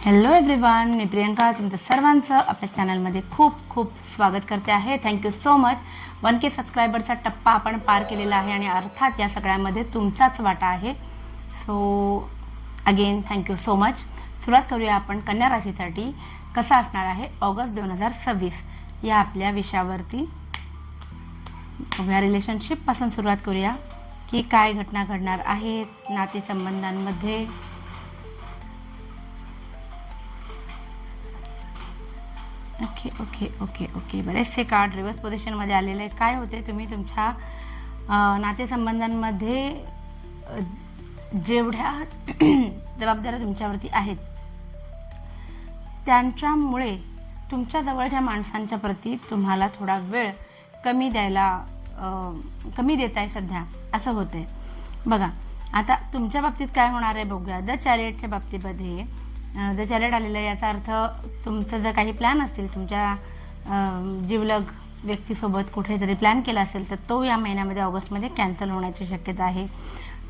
Hello everyone, मी प्रियंका तुमचं सर्वांचं आपल्या चॅनलमध्ये खूप खूप स्वागत करते आहे. Thank you so much. 1K सबस्क्रायबरचा टप्पा आपण पार केलेला आहे आणि अर्थात या सगळ्यामध्ये तुमचाच वाटा आहे. So again thank you so much. सुरुवात करूया आपण कन्या राशीसाठी कसा असणार आहे ऑगस्ट 2026 या आपल्या विषयावरती. रिलेशनशिपपासून सुरुवात करूया की काय घटना घडणार आहेत नातेसंबंधांमध्ये. ओके ओके ओके ओके बरेचसे कार्ड रिव्हर्स पोझिशनमध्ये आलेले आहेत. काय होते, तुम्ही तुमच्या नातेसंबंधांमध्ये जेवढ्या जबाबदाऱ्या तुमच्यावरती आहेत त्यांच्यामुळे तुमच्या जवळच्या माणसांच्या प्रती तुम्हाला थोडा वेळ कमी देताय सध्या, असं होतंय. बघा आता तुमच्या बाबतीत काय होणार आहे बघूया. द चॅरियटच्या बाबतीमध्ये द चॅरियट आलेलं आहे, याचा अर्थ तुमचं जर काही प्लॅन असतील तुमच्या जिवलग व्यक्तीसोबत कुठेतरी प्लॅन केला असेल तर तो या महिन्यामध्ये ऑगस्टमध्ये कॅन्सल होण्याची शक्यता आहे.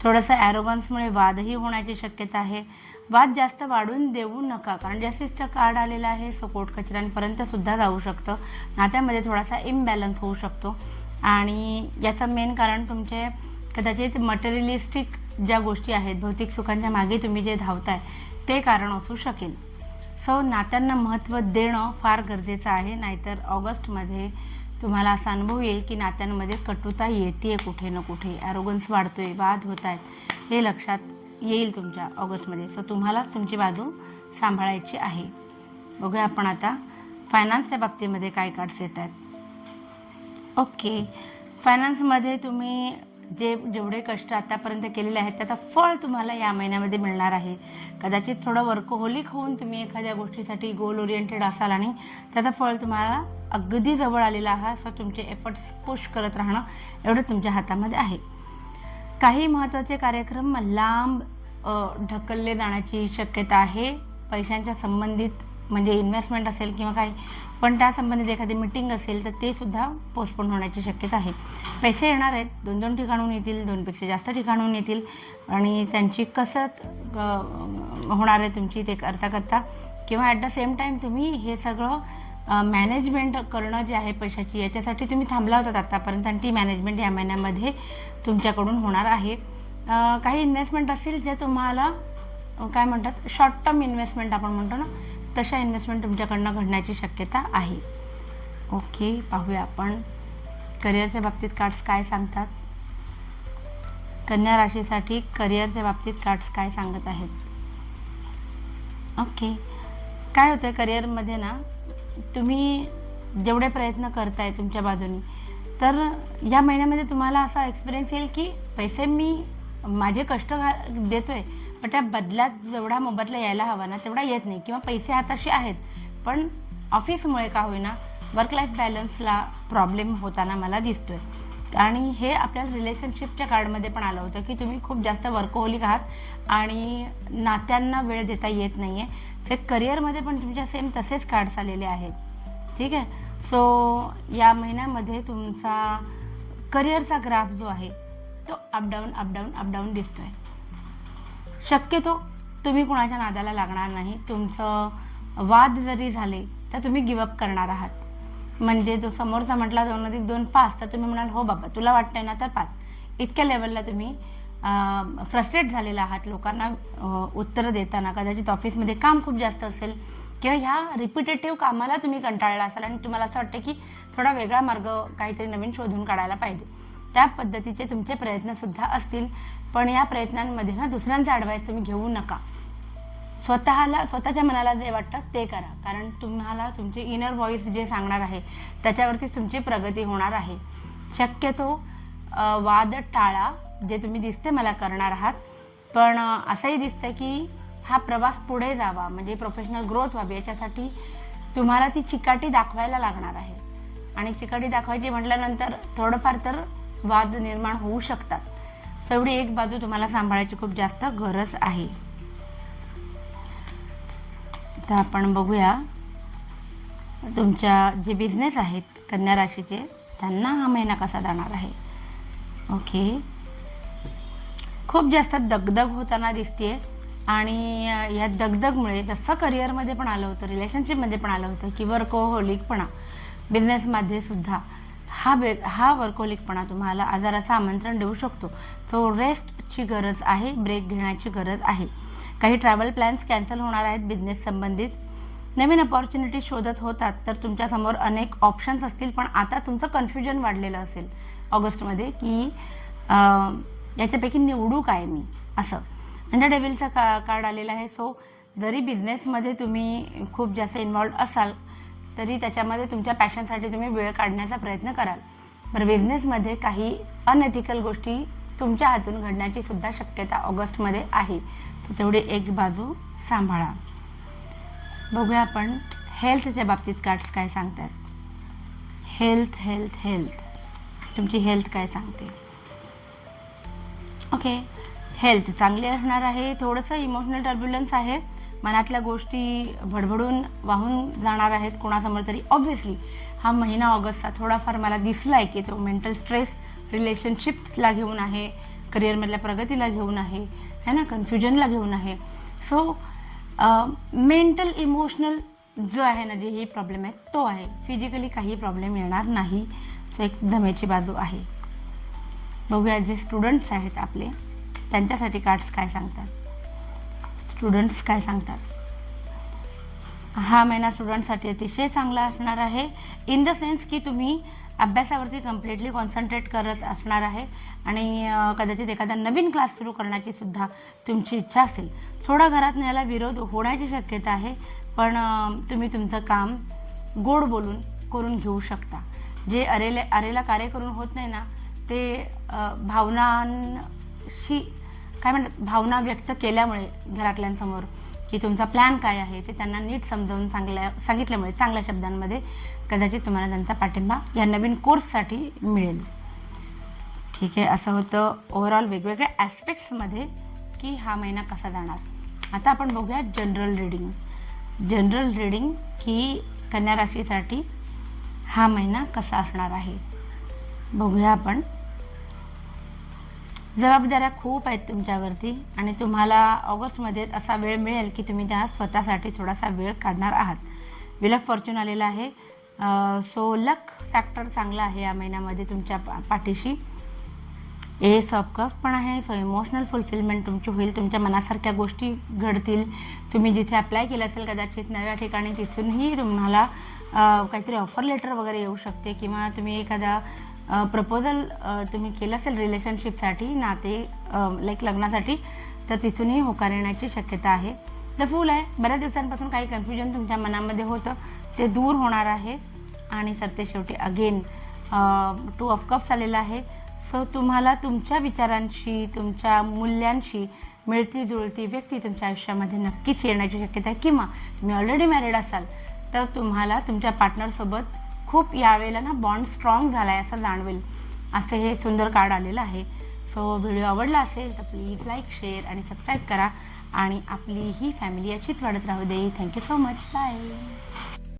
थोडंसं ॲरोगन्समुळे वादही होण्याची शक्यता आहे. वाद जास्त वाढून देऊ नका, कारण जस्टिसचं कार्ड आलेलं आहे, सो कोर्ट कचऱ्यांपर्यंत सुद्धा जाऊ शकतं. नात्यामध्ये थोडासा इम्बॅलन्स होऊ शकतो आणि याचं मेन कारण तुमचे कदाचित मटेरियलिस्टिक ज्या गोष्टी आहेत, भौतिक सुखांच्या मागे तुम्ही जे धावताय ते कारण असू शकेल. सो नात्यांना महत्त्व देणं फार गरजेचं आहे, नाहीतर ऑगस्टमध्ये तुम्हाला असा अनुभव येईल की नात्यांमध्ये कटुता येते कुठे ना कुठे, ॲरोगन्स वाढतोय, वाद होत आहेत, हे लक्षात येईल तुमच्या ऑगस्टमध्ये. सो तुम्हाला तुमची बाजू सांभाळायची आहे. बघूया आपण आता फायनान्सच्या बाबतीमध्ये काय कार्ड्स येत आहेत. ओके, फायनान्समध्ये तुम्ही जेवढे कष्ट आतापर्यंत केलेले आहेत त्याचं फळ तुम्हाला या महिन्यामध्ये मिळणार आहे. कदाचित थोडं वर्कहोलिक होऊन तुम्ही एखाद्या गोष्टीसाठी गोल ओरिएंटेड असाल आणि त्याचं फळ तुम्हाला अगदी जवळ आलेलं आहे. सो तुमचे एफर्ट्स पुश करत राहणं एवढं तुमच्या हातामध्ये आहे. काही महत्त्वाचे कार्यक्रम लांब ढकलले जाण्याची शक्यता आहे. पैशांच्या संबंधित म्हणजे इन्व्हेस्टमेंट असेल किंवा काही, पण त्या संबंधित एखादी मीटिंग असेल तर ते सुद्धा पोस्टपोन होण्याची शक्यता आहे. पैसे येणार आहेत, 2 ठिकाणून येतील, 2पेक्षा जास्त ठिकाणून येतील आणि त्यांची कसरत होणार आहे तुमची ते करता करता, किंवा ॲट द सेम टाईम तुम्ही हे सगळं मॅनेजमेंट करणं जे आहे पैशाची, याच्यासाठी तुम्ही थांबला होतात आत्तापर्यंत आणि ती मॅनेजमेंट या महिन्यामध्ये तुमच्याकडून होणार आहे. काही इन्व्हेस्टमेंट असतील जे तुम्हाला काय म्हणतात, शॉर्ट टर्म इन्व्हेस्टमेंट आपण म्हणतो ना, तशा इन्व्हेस्टमेंट तुमच्याकडनं घडण्याची शक्यता आहे. ओके, पाहूया आपण करिअरच्या बाबतीत कार्ड्स काय सांगतात. कन्या राशीसाठी करिअरच्या बाबतीत कार्ड्स काय सांगत आहेत. ओके, काय होतं करिअरमध्ये ना, तुम्ही जेवढे प्रयत्न करताय तुमच्या बाजूनी, तर या महिन्यामध्ये तुम्हाला असा एक्सपिरियन्स येईल की पैसे मी माझे कष्ट देतोय पण त्या बदल्यात जेवढा मोबदला यायला हवा ना तेवढा येत नाही, किंवा पैसे हाताशी आहेत पण ऑफिसमुळे का होईना वर्क लाईफ बॅलन्सला प्रॉब्लेम होताना मला दिसतोय. आणि हे आपल्या रिलेशनशिपच्या कार्डमध्ये पण आलं होतं की तुम्ही खूप जास्त वर्कहोलिक आहात आणि नात्यांना वेळ देता येत नाही आहे. ते करिअरमध्ये पण तुमच्या सेम तसेच कार्ड्स आलेले आहेत. ठीक आहे, सो या महिन्यामध्ये तुमचा करिअरचा ग्राफ जो आहे तो अपडाऊन अपडाऊन अपडाऊन दिसतोय. शक्यतो तुम्ही कुणाच्या नादाला लागणार नाही. तुमचं वाद जरी झाले तर तुम्ही गिवअप करणार आहात. म्हणजे जो समोरचा म्हटला 2+2 5 तर तुम्ही म्हणाल हो बाबा तुला वाटतंय ना तर 5. इतक्या लेवलला तुम्ही फ्रस्ट्रेट झालेला आहात लोकांना उत्तरं देताना. कदाचित ऑफिसमध्ये काम खूप जास्त असेल किंवा ह्या रिपिटेटिव्ह कामाला तुम्ही कंटाळला असाल आणि तुम्हाला असं वाटतं की थोडा वेगळा मार्ग काहीतरी नवीन शोधून काढायला पाहिजे. त्या पद्धतीचे तुमचे प्रयत्नसुद्धा असतील, पण या प्रयत्नांमध्ये ना दुसऱ्यांचा ॲडवाईस तुम्ही घेऊ नका. स्वतःच्या मनाला जे वाटतं ते करा, कारण तुम्हाला तुमचे इनर व्हॉइस जे सांगणार आहे त्याच्यावरतीच तुमची प्रगती होणार आहे. शक्यतो वाद टाळा, जे तुम्ही दिसते मला करणार आहात, पण असंही दिसतं की हा प्रवास पुढे जावा म्हणजे प्रोफेशनल ग्रोथ व्हावी, याच्यासाठी तुम्हाला ती चिकाटी दाखवायला लागणार आहे. आणि चिकाटी दाखवायची म्हटल्यानंतर थोडंफार तर वाद निर्माण होऊ शकतात. एवढी एक बाजू तुम्हाला सांभाळायची खूप जास्त गरज आहे. तर आपण बघूया तुमच्या जे बिझनेस आहेत कन्या राशीचे त्यांना हा महिना कसा जाणार आहे. ओके, खूप जास्त दगदग होताना दिसते आणि या दगदगमुळे जसं करिअरमध्ये पण आलं होतं, रिलेशनशिपमध्ये पण आलं होतं की वर्कोहोलिकपणा, बिझनेसमध्ये सुद्धा हा वर्कोहोलिकपणा तुम्हाला आजाराचं आमंत्रण देऊ शकतो. तो रेस्टची गरज आहे, ब्रेक घेण्याची गरज आहे. काही ट्रॅव्हल प्लॅन्स कॅन्सल होणार आहेत बिझनेस संबंधित. नवीन अपॉर्च्युनिटी शोधत होतात तर तुमच्यासमोर अनेक ऑप्शन्स असतील, पण आता तुमचं कन्फ्युजन वाढलेलं असेल ऑगस्टमध्ये की याच्यापैकी निवडू काय मी, असं. म्हणजे डेव्हिलचा कार्ड आलेला आहे. सो जरी बिझनेसमध्ये तुम्ही खूप जास्त इन्व्हॉल्व असाल तरी त्याच्यामध्ये तुमच्या पॅशनसाठी तुम्ही वेळ काढण्याचा प्रयत्न कराल. बरं, बिझनेसमध्ये काही अनएथिकल गोष्टी तुमच्या हातून घडण्याची सुद्धा शक्यता ऑगस्टमध्ये आहे, तर तेवढी एक बाजू सांभाळा. बघूया आपण हेल्थच्या बाबतीत कार्ड्स काय सांगतात. हेल्थ हेल्थ हेल्थ तुमची हेल्थ काय सांगते. ओके, हेल्थ चांगली असणार आहे. थोडंसं इमोशनल टर्ब्युलन्स आहे, मनातल्या गोष्टी भडभडून वाहून जाणार आहेत कोणासमोर तरी. ऑब्व्हियसली हा महिना ऑगस्टचा थोडाफार मला दिसला आहे की तो मेंटल स्ट्रेस रिलेशनशिपला घेऊन आहे, करिअरमधल्या प्रगतीला घेऊन आहे, है ना, कन्फ्युजनला घेऊन आहे. सो मेंटल इमोशनल जो आहे ना, जे हे प्रॉब्लेम आहे तो आहे. फिजिकली काही प्रॉब्लेम येणार नाही, तो एक धमेची बाजू आहे. बघूया जे स्टुडंट्स आहेत आपले, त्यांच्यासाठी कार्ड्स काय सांगतात. स्टुडंट्स काय सांगतात. हा महिना स्टुडंटसाठी अतिशय चांगला असणार आहे, इन द सेन्स की तुम्ही अभ्यासावरती कम्प्लिटली कॉन्सन्ट्रेट करत असणार आहे आणि कदाचित एखादा नवीन क्लास सुरू करण्याची सुद्धा तुमची इच्छा असेल. थोडा घरात याला विरोध होण्याची शक्यता आहे, पण तुम्ही तुमचं काम गोड बोलून करून घेऊ शकता. जे अरेला कार्य करून होत नाही ना, ते भावनांशी काय म्हणतात, भावना व्यक्त केल्यामुळे घरातल्यांसमोर की तुमचा प्लॅन काय आहे ते त्यांना नीट समजावून सांगितल्यामुळे चांगल्या शब्दांमध्ये कदाचित तुम्हाला त्यांचा पाठिंबा या नवीन कोर्ससाठी मिळेल. ठीक आहे, असं होतं ओव्हरऑल वेगवेगळ्या ॲस्पेक्ट्समध्ये की हा महिना कसा जाणार. आता आपण बघूया जनरल रीडिंग की कन्या राशीसाठी हा महिना कसा असणार आहे. बघूया आपण. जबाबदाऱ्या खूप आहेत तुमच्यावरती आणि तुम्हाला ऑगस्टमध्ये असा वेळ मिळेल की तुम्ही त्या स्वतःसाठी थोडासा वेळ काढणार आहात. व्हील ऑफ फॉर्च्यून आलेला आहे. सो लक फॅक्टर चांगला आहे या महिन्यामध्ये तुमच्या पाठीशी. एस ऑफ कप पण आहे. सो इमोशनल फुलफिलमेंट तुमची होईल, तुमच्या मनासारख्या गोष्टी घडतील. तुम्ही जिथे अप्लाय केलं असेल कदाचित नव्या ठिकाणी, तिथूनही तुम्हाला काहीतरी ऑफर लेटर वगैरे येऊ शकते, किंवा तुम्ही एखादा प्रपोजल तुम्ही केलं असेल रिलेशनशिपसाठी, नाते लाईक लग्नासाठी, तर तिथूनही होकार येण्याची शक्यता आहे. द फूल आहे. बऱ्याच दिवसांपासून काही कन्फ्युजन तुमच्या मनामध्ये होतं, ते दूर होणार आहे. आणि सरते शेवटी अगेन 2 ऑफ कप्स आलेला आहे. सो तुम्हाला तुमच्या विचारांशी, तुमच्या मूल्यांशी मिळती जुळती व्यक्ती तुमच्या आयुष्यामध्ये नक्कीच येण्याची शक्यता आहे. किंवा तुम्ही ऑलरेडी मॅरिड असाल तर तुम्हाला तुमच्या पार्टनरसोबत खूप यावेळेला ना बॉन्ड स्ट्रॉंग झाला आहे असं जाणवेल, असं हे सुंदर कार्ड आलेलं आहे. सो व्हिडिओ आवडला असेल तर प्लीज लाईक, शेअर आणि सबस्क्राईब करा आणि आपली ही फॅमिली अशीच वाढत राहू दे. Thank you so much. बाय.